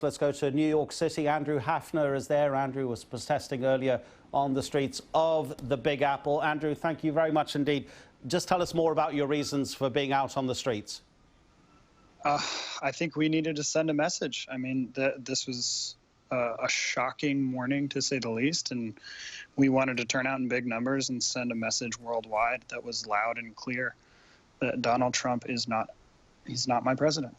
Let's go to New York City. Andrew Hafnor is there. Andrew was protesting earlier on the streets of the Big Apple. Andrew, thank you very much indeed. Just tell us more about your reasons for being out on the streets. I think we needed to send a message. I mean, this was a shocking morning, to say the least, and we wanted to turn out in big numbers and send a message worldwide that was loud and clear that Donald Trump is he's not my president.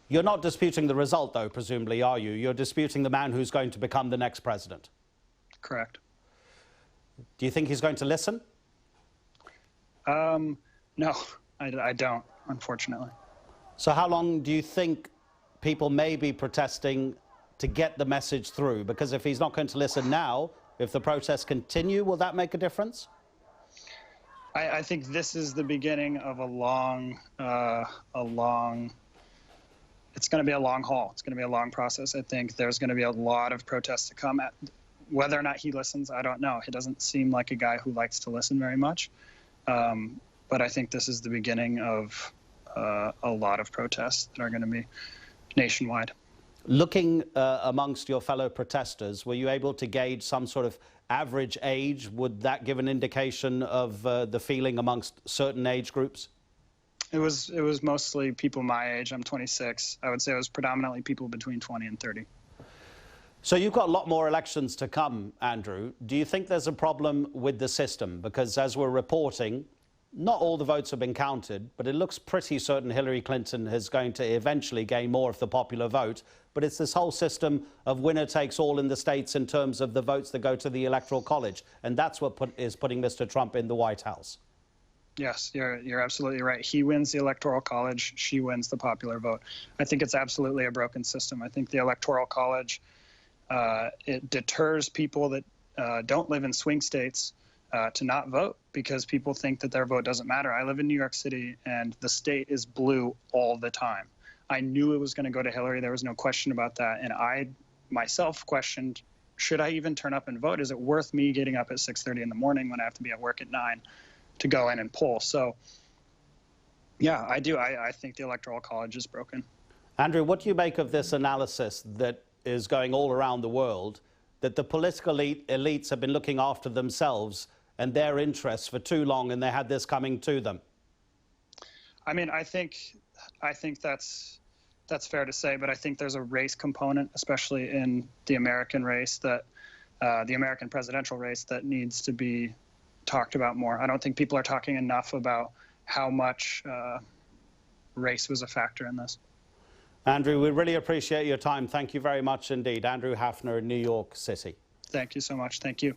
You're not disputing the result, though, presumably, are you? You're disputing the man who's going to become the next president. Correct. Do you think he's going to listen? No, I don't, unfortunately. So how long do you think people may be protesting to get the message through? Because if he's not going to listen now, if the protests continue, will that make a difference? I think this is the beginning of it's going to be a long haul. It's going to be a long process. I think there's going to be a lot of protests to come. Whether or not he listens, I don't know. He doesn't seem like a guy who likes to listen very much. But I think this is the beginning of a lot of protests that are going to be nationwide. Looking amongst your fellow protesters, were you able to gauge some sort of average age? Would that give an indication of the feeling amongst certain age groups? It was mostly people my age. I'm 26. I would say it was predominantly people between 20 and 30. So you've got a lot more elections to come, Andrew. Do you think there's a problem with the system? Because as we're reporting, not all the votes have been counted, but it looks pretty certain Hillary Clinton is going to eventually gain more of the popular vote. But it's this whole system of winner takes all in the states in terms of the votes that go to the Electoral College. And that's what is putting Mr. Trump in the White House. Yes, you're absolutely right. He wins the Electoral College. She wins the popular vote. I think it's absolutely a broken system. I think the Electoral College, it deters people that don't live in swing states to not vote because people think that their vote doesn't matter. I live in New York City, and the state is blue all the time. I knew it was going to go to Hillary. There was no question about that. And I myself questioned, should I even turn up and vote? Is it worth me getting up at 6:30 in the morning when I have to be at work at 9 to go in and poll? So, yeah, I do. I think the Electoral College is broken. Andrew, what do you make of this analysis that is going all around the world, that the political elites have been looking after themselves and their interests for too long, and they had this coming to them? I mean, I think that's fair to say, but I think there's a race component, especially in the American race, that the American presidential race, that needs to be talked about more. I don't think people are talking enough about how much race was a factor in this. Andrew, we really appreciate your time. Thank you very much indeed. Andrew Hafnor in New York City. Thank you so much. Thank you.